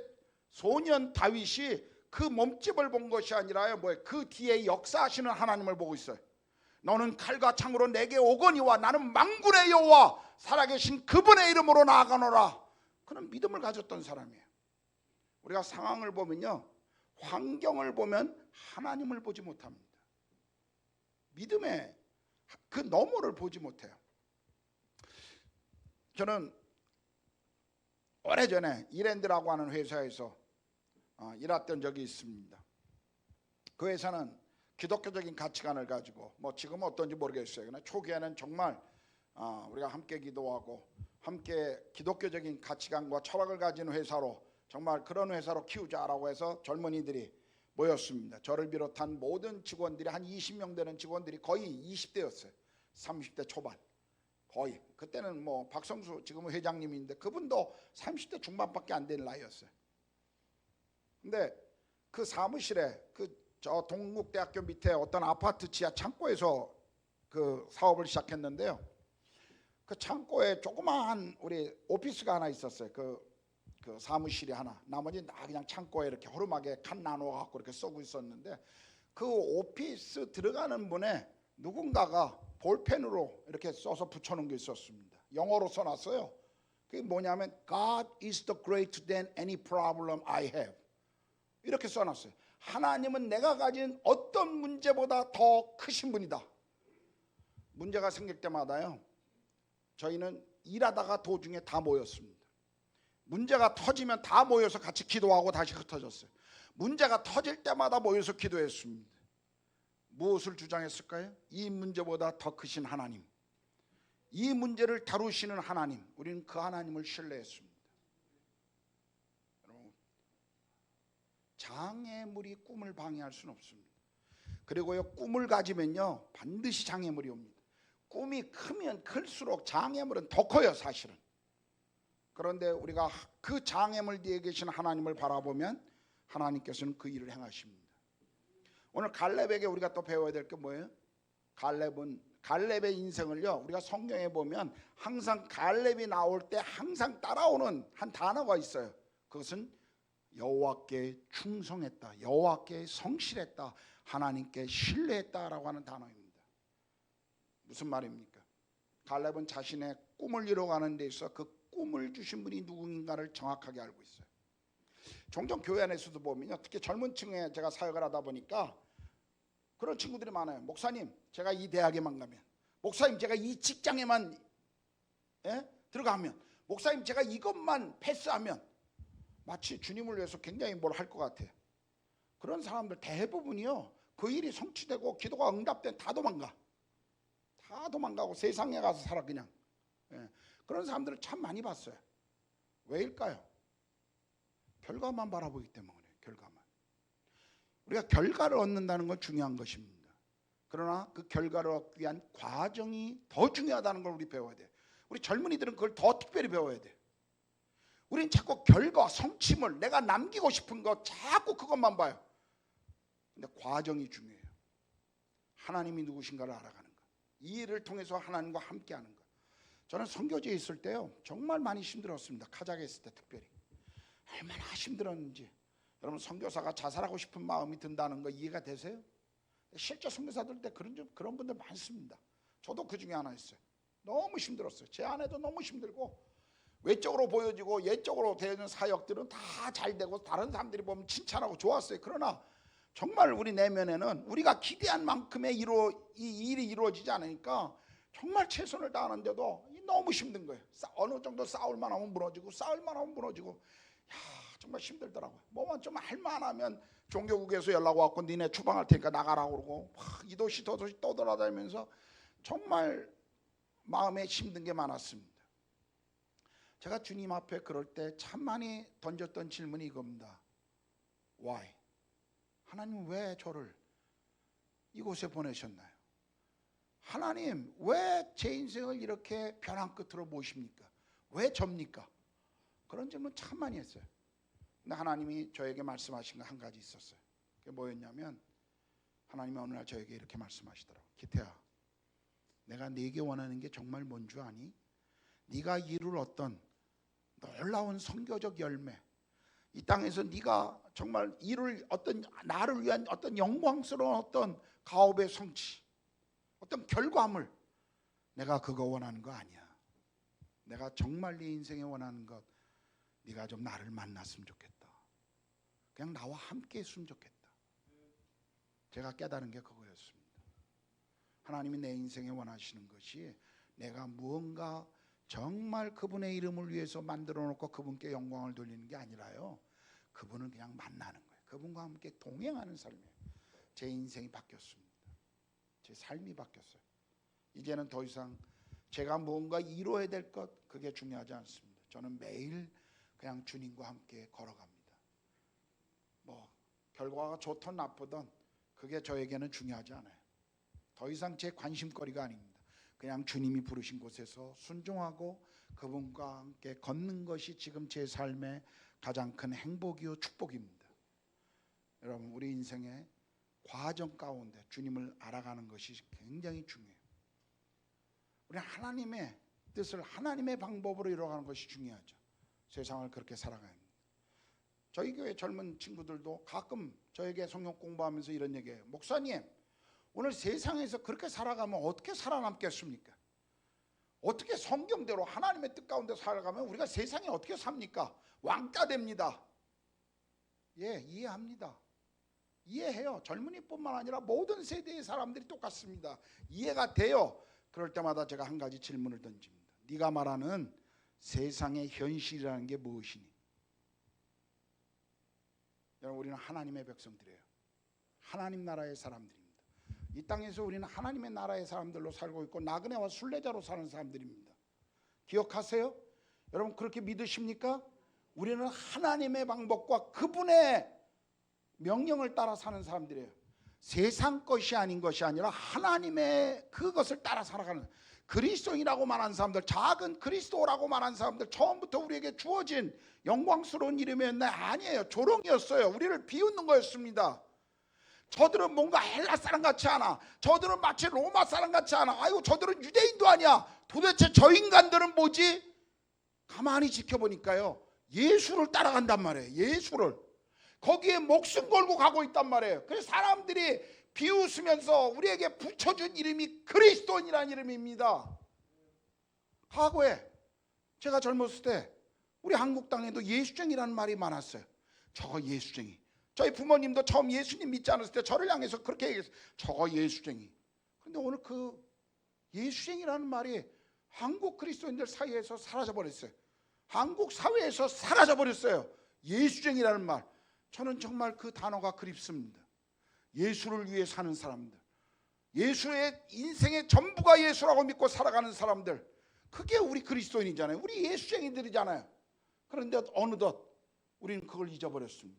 소년 다윗이 그 몸집을 본 것이 아니라 뭐예요? 그 뒤에 역사하시는 하나님을 보고 있어요. 너는 칼과 창으로 내게 오거니와 나는 만군의 여호와 살아계신 그분의 이름으로 나아가노라. 그런 믿음을 가졌던 사람이에요. 우리가 상황을 보면요, 환경을 보면 하나님을 보지 못합니다. 믿음의 그 너머를 보지 못해요. 저는 오래전에 이랜드라고 하는 회사에서 일했던 적이 있습니다. 그 회사는 기독교적인 가치관을 가지고 뭐 지금은 어떤지 모르겠어요. 그러나 초기에는 정말 우리가 함께 기도하고 함께 기독교적인 가치관과 철학을 가진 회사로, 정말 그런 회사로 키우자라고 해서 젊은이들이 모였습니다. 저를 비롯한 모든 직원들이 한 20명 되는 직원들이 거의 20대였어요. 30대 초반 거의. 그때는 뭐 박성수 지금은 회장님인데 그분도 30대 중반밖에 안 되는 나이였어요. 근데 그 사무실에 저 동국대학교 밑에 어떤 아파트 지하 창고에서 그 사업을 시작했는데요. 그 창고에 조그마한 우리 오피스가 하나 있었어요. 그 사무실이 하나, 나머지는 다 그냥 창고에 이렇게 허름하게 칸 나누어 갖고 이렇게 쓰고 있었는데, 그 오피스 들어가는 문에 누군가가 볼펜으로 이렇게 써서 붙여놓은 게 있었습니다. 영어로 써놨어요. 그게 뭐냐면 God is the greater than any problem I have. 이렇게 써놨어요. 하나님은 내가 가진 어떤 문제보다 더 크신 분이다. 문제가 생길 때마다요, 저희는 일하다가 도중에 다 모였습니다. 문제가 터지면 다 모여서 같이 기도하고 다시 흩어졌어요. 문제가 터질 때마다 모여서 기도했습니다. 무엇을 주장했을까요? 이 문제보다 더 크신 하나님, 이 문제를 다루시는 하나님, 우리는 그 하나님을 신뢰했습니다. 여러분, 장애물이 꿈을 방해할 수는 없습니다. 그리고요, 꿈을 가지면요 반드시 장애물이 옵니다. 꿈이 크면 클수록 장애물은 더 커요, 사실은. 그런데 우리가 그 장애물 뒤에 계신 하나님을 바라보면 하나님께서는 그 일을 행하십니다. 오늘 갈렙에게 우리가 또 배워야 될 게 뭐예요? 갈렙의 인생을요, 우리가 성경에 보면 항상 갈렙이 나올 때 항상 따라오는 한 단어가 있어요. 그것은 여호와께 충성했다, 여호와께 성실했다, 하나님께 신뢰했다라고 하는 단어입니다. 무슨 말입니까? 갈렙은 자신의 꿈을 이뤄가는 데 있어 그 꿈을 주신 분이 누구인가를 정확하게 알고 있어요. 종종 교회 안에서도 보면요, 특히 젊은 층에 제가 사역을 하다 보니까 그런 친구들이 많아요. 목사님, 제가 이 대학에만 가면, 목사님 제가 이 직장에만 들어가면, 목사님 제가 이것만 패스하면, 마치 주님을 위해서 굉장히 뭘 할 것 같아요. 그런 사람들 대부분이요, 그 일이 성취되고 기도가 응답된 다 도망가고 세상에 가서 살아 그냥. 그런 사람들을 참 많이 봤어요. 왜일까요? 결과만 바라보기 때문에. 결과만. 우리가 결과를 얻는다는 건 중요한 것입니다. 그러나 그 결과를 얻기 위한 과정이 더 중요하다는 걸 우리 배워야 돼요. 우리 젊은이들은 그걸 더 특별히 배워야 돼요. 우리는 자꾸 결과, 성취물, 내가 남기고 싶은 거 자꾸 그것만 봐요. 근데 과정이 중요해요. 하나님이 누구신가를 알아가는 것, 이 일을 통해서 하나님과 함께하는 것. 저는 선교지에 있을 때요, 정말 많이 힘들었습니다. 카자흐에 있을 때 특별히 얼마나 힘들었는지. 여러분, 선교사가 자살하고 싶은 마음이 든다는 거 이해가 되세요? 실제 선교사들 때 그런 분들 많습니다. 저도 그 중에 하나였어요. 너무 힘들었어요. 제 아내도 너무 힘들고, 외적으로 보여지고 예적으로 되는 사역들은 다 잘 되고 다른 사람들이 보면 칭찬하고 좋았어요. 그러나 정말 우리 내면에는 우리가 기대한 만큼의 이 일이 이루어지지 않으니까 정말 최선을 다하는데도 너무 힘든 거예요. 어느 정도 싸울만 하면 무너지고, 싸울만 하면 무너지고, 정말 힘들더라고요. 뭐만 좀 할만하면 종교국에서 연락 왔고 니네 추방할 테니까 나가라고 그러고, 이 도시 저 도시 떠돌아다니면서 정말 마음에 힘든 게 많았습니다. 제가 주님 앞에 그럴 때 참 많이 던졌던 질문이 이겁니다. Why? 하나님 왜 저를 이곳에 보내셨나요? 하나님 왜 제 인생을 이렇게 벼랑 끝으로 모십니까? 왜 접니까? 그런 질문 참 많이 했어요. 근데 하나님이 저에게 말씀하신 거 한 가지 있었어요. 그게 뭐였냐면, 하나님이 어느 날 저에게 이렇게 말씀하시더라고요. 기태야, 내가 네게 원하는 게 정말 뭔 줄 아니? 네가 이룰 어떤 놀라운 선교적 열매, 이 땅에서 네가 정말 이룰 어떤 나를 위한 어떤 영광스러운 어떤 가업의 성취, 어떤 결과물, 내가 그거 원하는 거 아니야. 내가 정말 네 인생에 원하는 것, 네가 좀 나를 만났으면 좋겠다. 그냥 나와 함께 했으면 좋겠다. 제가 깨달은 게 그거였습니다. 하나님이 내 인생에 원하시는 것이 내가 무언가 정말 그분의 이름을 위해서 만들어 놓고 그분께 영광을 돌리는 게 아니라요, 그분을 그냥 만나는 거예요. 그분과 함께 동행하는 삶이에요. 제 인생이 바뀌었습니다. 제 삶이 바뀌었어요. 이제는 더 이상 제가 무언가 이루어야 될 것, 그게 중요하지 않습니다. 저는 매일 그냥 주님과 함께 걸어갑니다. 뭐 결과가 좋든 나쁘든 그게 저에게는 중요하지 않아요. 더 이상 제 관심거리가 아닙니다. 그냥 주님이 부르신 곳에서 순종하고 그분과 함께 걷는 것이 지금 제 삶의 가장 큰 행복이요 축복입니다. 여러분, 우리 인생의 과정 가운데 주님을 알아가는 것이 굉장히 중요해요. 우리 하나님의 뜻을 하나님의 방법으로 이뤄가는 것이 중요하죠. 세상을 그렇게 살아가야 합니다. 저희 교회 젊은 친구들도 가끔 저에게 성경 공부하면서 이런 얘기해요. 목사님, 오늘 세상에서 그렇게 살아가면 어떻게 살아남겠습니까? 어떻게 성경대로 하나님의 뜻 가운데 살아가면 우리가 세상에 어떻게 삽니까? 왕따 됩니다. 예, 이해합니다. 이해해요. 젊은이뿐만 아니라 모든 세대의 사람들이 똑같습니다. 이해가 돼요. 그럴 때마다 제가 한 가지 질문을 던집니다. 네가 말하는 세상의 현실이라는 게 무엇이니? 여러분, 우리는 하나님의 백성들이에요. 하나님 나라의 사람들입니다. 이 땅에서 우리는 하나님의 나라의 사람들로 살고 있고 나그네와 순례자로 사는 사람들입니다. 기억하세요? 여러분, 그렇게 믿으십니까? 우리는 하나님의 방법과 그분의 명령을 따라 사는 사람들이에요. 세상 것이 아닌 것이 아니라 하나님의 그것을 따라 살아가는, 그리스도인이라고 말하는 사람들, 작은 그리스도라고 말하는 사람들, 처음부터 우리에게 주어진 영광스러운 이름이었나요? 아니에요. 조롱이었어요. 우리를 비웃는 거였습니다. 저들은 뭔가 헬라 사람 같지 않아. 저들은 마치 로마 사람 같지 않아. 아이고, 저들은 유대인도 아니야. 도대체 저 인간들은 뭐지? 가만히 지켜보니까요, 예수를 따라간단 말이에요. 예수를 거기에 목숨 걸고 가고 있단 말이에요. 그래서 사람들이 비웃으면서 우리에게 붙여준 이름이 그리스도인이라는 이름입니다. 과거에 제가 젊었을 때 우리 한국 땅에도 예수쟁이라는 말이 많았어요. 저거 예수쟁이. 저희 부모님도 처음 예수님 믿지 않았을 때 저를 향해서 그렇게 얘기했어요. 저거 예수쟁이. 그런데 오늘 그 예수쟁이라는 말이 한국 그리스도인들 사이에서 사라져버렸어요. 한국 사회에서 사라져버렸어요. 예수쟁이라는 말. 저는 정말 그 단어가 그립습니다. 예수를 위해 사는 사람들, 예수의 인생의 전부가 예수라고 믿고 살아가는 사람들, 그게 우리 그리스도인이잖아요. 우리 예수쟁이들이잖아요. 그런데 어느덧 우리는 그걸 잊어버렸습니다.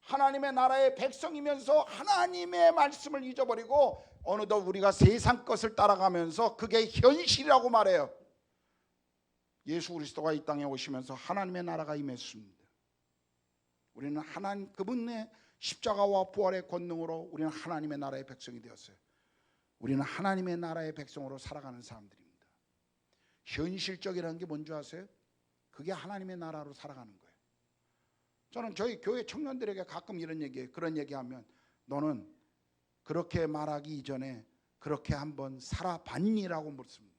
하나님의 나라의 백성이면서 하나님의 말씀을 잊어버리고 어느덧 우리가 세상 것을 따라가면서 그게 현실이라고 말해요. 예수 그리스도가 이 땅에 오시면서 하나님의 나라가 임했습니다. 우리는 하나님 그분의 십자가와 부활의 권능으로 우리는 하나님의 나라의 백성이 되었어요. 우리는 하나님의 나라의 백성으로 살아가는 사람들입니다. 현실적이라는 게 뭔지 아세요? 그게 하나님의 나라로 살아가는 거예요. 저는 저희 교회 청년들에게 가끔 이런 얘기해요. 그런 얘기하면 너는 그렇게 말하기 이전에 그렇게 한번 살아봤니?라고 묻습니다.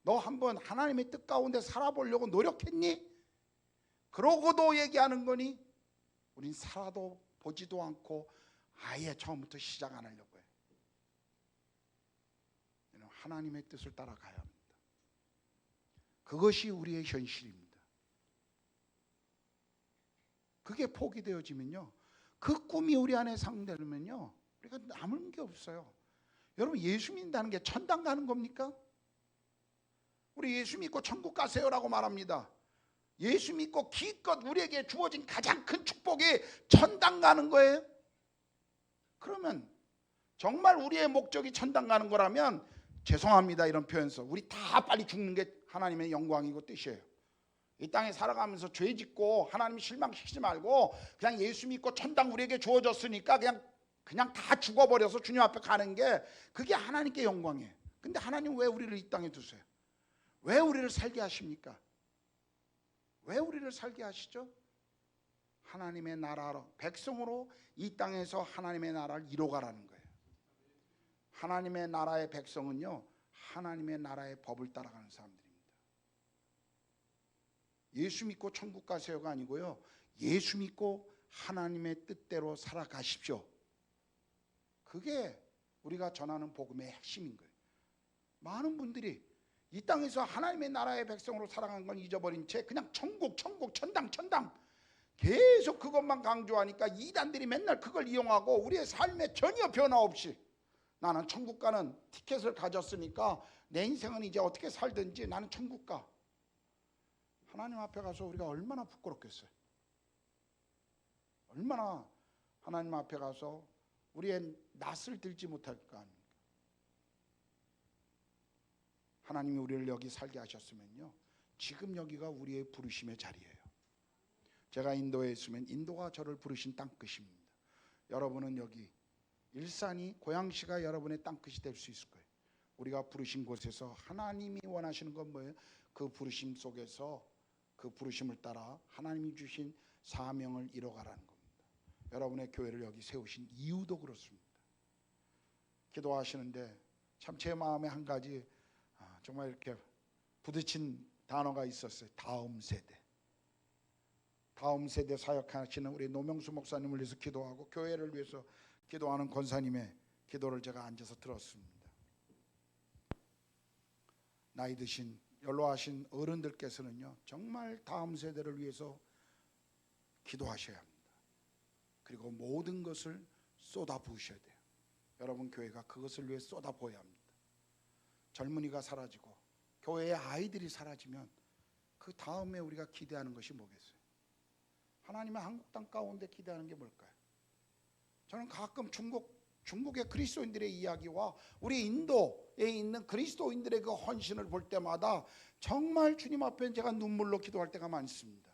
너 한번 하나님의 뜻 가운데 살아보려고 노력했니? 그러고도 얘기하는 거니? 우린 살아도 보지도 않고 아예 처음부터 시작 안 하려고 해요. 하나님의 뜻을 따라가야 합니다. 그것이 우리의 현실입니다. 그게 포기되어지면요, 그 꿈이 우리 안에 상되면요, 우리가 남은 게 없어요. 여러분, 예수 믿는다는 게 천당 가는 겁니까? 우리 예수 믿고 천국 가세요라고 말합니다. 예수 믿고 기껏 우리에게 주어진 가장 큰 축복이 천당 가는 거예요. 그러면 정말 우리의 목적이 천당 가는 거라면, 죄송합니다 이런 표현서, 우리 다 빨리 죽는 게 하나님의 영광이고 뜻이에요. 이 땅에 살아가면서 죄 짓고 하나님 실망시키지 말고 그냥 예수 믿고 천당 우리에게 주어졌으니까 그냥 그냥 다 죽어버려서 주님 앞에 가는 게 그게 하나님께 영광이에요. 근데 하나님 왜 우리를 이 땅에 두세요? 왜 우리를 살게 하십니까? 왜 우리를 살게 하시죠? 하나님의 나라로, 백성으로 이 땅에서 하나님의 나라를 이뤄가라는 거예요. 하나님의 나라의 백성은요, 하나님의 나라의 법을 따라가는 사람들입니다. 예수 믿고 천국 가세요가 아니고요, 예수 믿고 하나님의 뜻대로 살아가십시오. 그게 우리가 전하는 복음의 핵심인 거예요. 많은 분들이 이 땅에서 하나님의 나라의 백성으로 살아가는 건 잊어버린 채 그냥 천국, 천당 계속 그것만 강조하니까 이단들이 맨날 그걸 이용하고 우리의 삶에 전혀 변화 없이 나는 천국 가는 티켓을 가졌으니까 내 인생은 이제 어떻게 살든지 나는 천국 가. 하나님 앞에 가서 우리가 얼마나 부끄럽겠어요. 얼마나 하나님 앞에 가서 우리의 낯을 들지 못할 거 아닙니까? 하나님이 우리를 여기 살게 하셨으면요, 지금 여기가 우리의 부르심의 자리예요. 제가 인도에 있으면 인도가 저를 부르신 땅끝입니다. 여러분은 여기 일산이, 고양시가 여러분의 땅끝이 될 수 있을 거예요. 우리가 부르신 곳에서 하나님이 원하시는 건 뭐예요? 그 부르심 속에서 그 부르심을 따라 하나님이 주신 사명을 이뤄가라는 겁니다. 여러분의 교회를 여기 세우신 이유도 그렇습니다. 기도하시는데 참 제 마음에 한 가지 정말 이렇게 부딪힌 단어가 있었어요. 다음 세대. 다음 세대 사역하시는 우리 노명수 목사님을 위해서 기도하고 교회를 위해서 기도하는 권사님의 기도를 제가 앉아서 들었습니다. 나이 드신 연로하신 어른들께서는요, 정말 다음 세대를 위해서 기도하셔야 합니다. 그리고 모든 것을 쏟아부으셔야 돼요. 여러분 교회가 그것을 위해 쏟아부어야 합니다. 젊은이가 사라지고 교회의 아이들이 사라지면 그 다음에 우리가 기대하는 것이 뭐겠어요? 하나님의 한국 땅 가운데 기대하는 게 뭘까요? 저는 가끔 중국의 그리스도인들의 이야기와 우리 인도에 있는 그리스도인들의 그 헌신을 볼 때마다 정말 주님 앞에 제가 눈물로 기도할 때가 많습니다.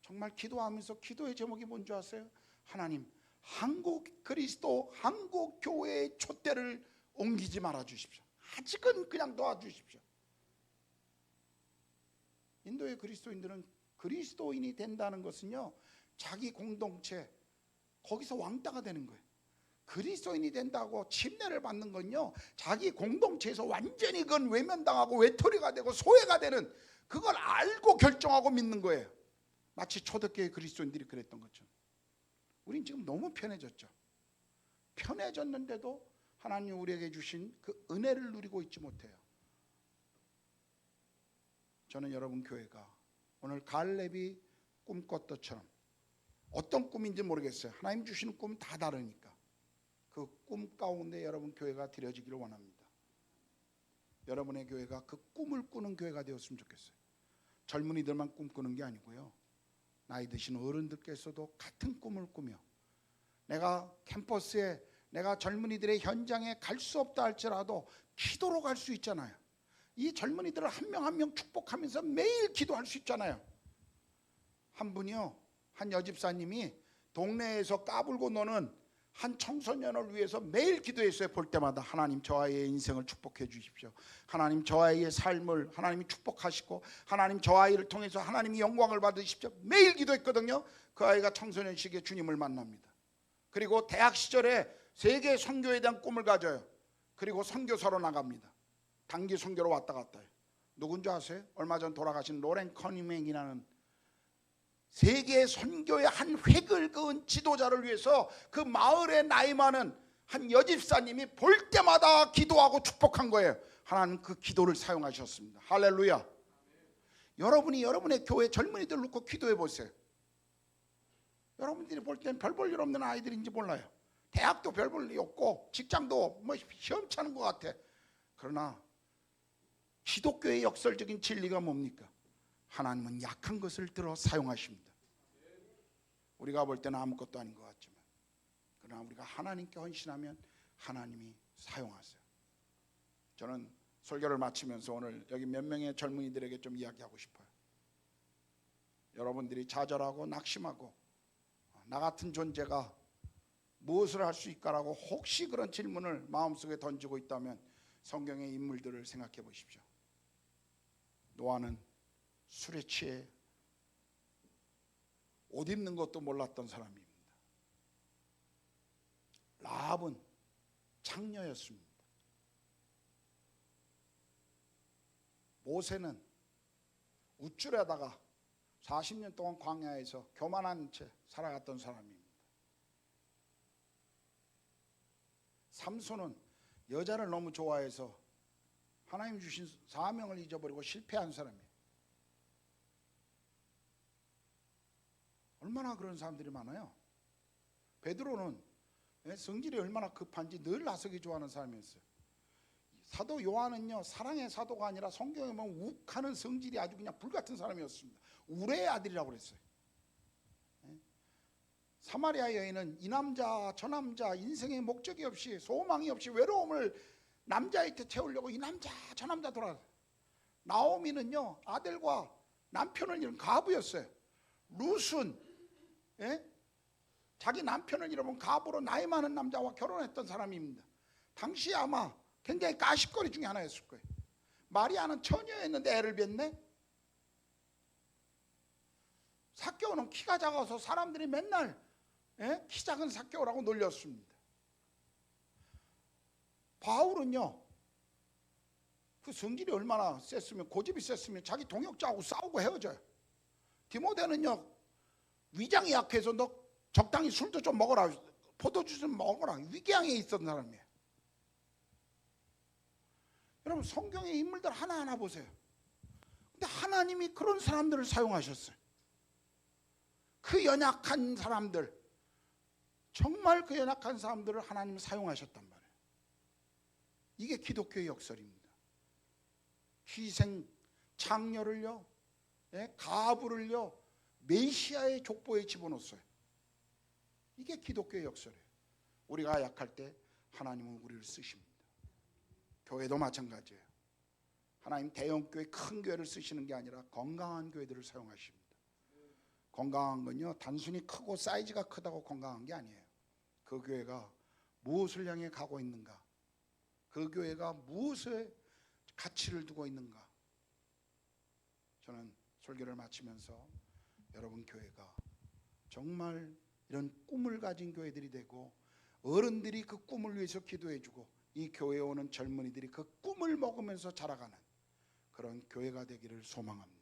정말 기도하면서 기도의 제목이 뭔지 아세요? 하나님, 한국 그리스도, 한국 교회의 촛대를 옮기지 말아 주십시오. 아직은 그냥 도와주십시오. 인도의 그리스도인들은 그리스도인이 된다는 것은요, 자기 공동체 거기서 왕따가 되는 거예요. 그리스도인이 된다고 침례를 받는 건요, 자기 공동체에서 완전히 그건 외면당하고 외톨이가 되고 소외가 되는, 그걸 알고 결정하고 믿는 거예요. 마치 초대교회 그리스도인들이 그랬던 것처럼. 우린 지금 너무 편해졌죠. 편해졌는데도 하나님 우리에게 주신 그 은혜를 누리고 있지 못해요. 저는 여러분 교회가 오늘 갈렙이 꿈꿨던 어떤 꿈인지 모르겠어요. 하나님 주시는 꿈은 다 다르니까 그 꿈 가운데 여러분 교회가 드려지기를 원합니다. 여러분의 교회가 그 꿈을 꾸는 교회가 되었으면 좋겠어요. 젊은이들만 꿈꾸는 게 아니고요, 나이 드신 어른들께서도 같은 꿈을 꾸며, 내가 캠퍼스에, 내가 젊은이들의 현장에 갈 수 없다 할지라도 기도로 갈 수 있잖아요. 이 젊은이들을 한 명 한 명 축복하면서 매일 기도할 수 있잖아요. 한 분이요, 한 여집사님이 동네에서 까불고 노는 한 청소년을 위해서 매일 기도했어요. 볼 때마다 하나님 저 아이의 인생을 축복해 주십시오. 하나님 저 아이의 삶을 하나님이 축복하시고 하나님 저 아이를 통해서 하나님이 영광을 받으십시오. 매일 기도했거든요. 그 아이가 청소년 시기에 주님을 만납니다. 그리고 대학 시절에 세계 선교에 대한 꿈을 가져요. 그리고 선교사로 나갑니다. 단기 선교로 왔다 갔다 해요. 누군지 아세요? 얼마 전 돌아가신 로렌 커니맹이라는 세계 선교의 한 획을 그은 지도자를 위해서 그 마을에 나이 많은 한 여집사님이 볼 때마다 기도하고 축복한 거예요. 하나님 그 기도를 사용하셨습니다. 할렐루야. 여러분이 여러분의 교회 젊은이들 놓고 기도해 보세요. 여러분들이 볼 때는 별 볼 일 없는 아이들인지 몰라요. 대학도 별 볼 일 없고 직장도 뭐 시험치는 것 같아. 그러나 기독교의 역설적인 진리가 뭡니까? 하나님은 약한 것을 들어 사용하십니다. 우리가 볼 때는 아무것도 아닌 것 같지만, 그러나 우리가 하나님께 헌신하면 하나님이 사용하세요. 저는 설교를 마치면서 오늘 여기 몇 명의 젊은이들에게 좀 이야기하고 싶어요. 여러분들이 좌절하고 낙심하고 나 같은 존재가 무엇을 할 수 있까라고 혹시 그런 질문을 마음속에 던지고 있다면 성경의 인물들을 생각해 보십시오. 노아는 술에 취해 옷 입는 것도 몰랐던 사람입니다. 라합은 창녀였습니다. 모세는 우쭐하다가 40년 동안 광야에서 교만한 채 살아갔던 사람입니다. 삼손은 여자를 너무 좋아해서 하나님 주신 사명을 잊어버리고 실패한 사람이에요. 얼마나 그런 사람들이 많아요. 베드로는 성질이 얼마나 급한지 늘 나서기 좋아하는 사람이었어요. 사도 요한은요, 사랑의 사도가 아니라 성경에 보면 욱하는 성질이 아주 그냥 불같은 사람이었습니다. 우레의 아들이라고 그랬어요. 사마리아 여인은 이 남자 저 남자 인생의 목적이 없이 소망이 없이 외로움을 남자한테 채우려고 이 남자 저 남자 돌아. 나오미는요, 아들과 남편을 잃은 가부였어요. 룻은 자기 남편을 잃어본 가부로 나이 많은 남자와 결혼했던 사람입니다. 당시에 아마 굉장히 가십거리 중에 하나였을 거예요. 마리아는 처녀였는데 애를 뱄네. 삭개오는 키가 작아서 사람들이 맨날 키 작은 삭개오라고 놀렸습니다. 바울은요, 그 성질이 얼마나 셌으면, 고집이 셌으면 자기 동역자하고 싸우고 헤어져요. 디모데는요, 위장이 약해서 너 적당히 술도 좀 먹어라, 포도주 좀 먹어라, 위궤양에 있었던 사람이에요. 여러분, 성경의 인물들 하나하나 보세요. 근데 하나님이 그런 사람들을 사용하셨어요. 그 연약한 사람들, 정말 그 연약한 사람들을 하나님 사용하셨단 말이에요. 이게 기독교의 역설입니다. 희생, 창녀를요, 가부를요, 메시아의 족보에 집어넣었어요. 이게 기독교의 역설이에요. 우리가 약할 때 하나님은 우리를 쓰십니다. 교회도 마찬가지예요. 하나님 대형교회, 큰 교회를 쓰시는 게 아니라 건강한 교회들을 사용하십니다. 건강한 건요, 단순히 크고 사이즈가 크다고 건강한 게 아니에요. 그 교회가 무엇을 향해 가고 있는가, 그 교회가 무엇에 가치를 두고 있는가. 저는 설교를 마치면서 여러분 교회가 정말 이런 꿈을 가진 교회들이 되고, 어른들이 그 꿈을 위해서 기도해주고, 이 교회에 오는 젊은이들이 그 꿈을 먹으면서 자라가는 그런 교회가 되기를 소망합니다.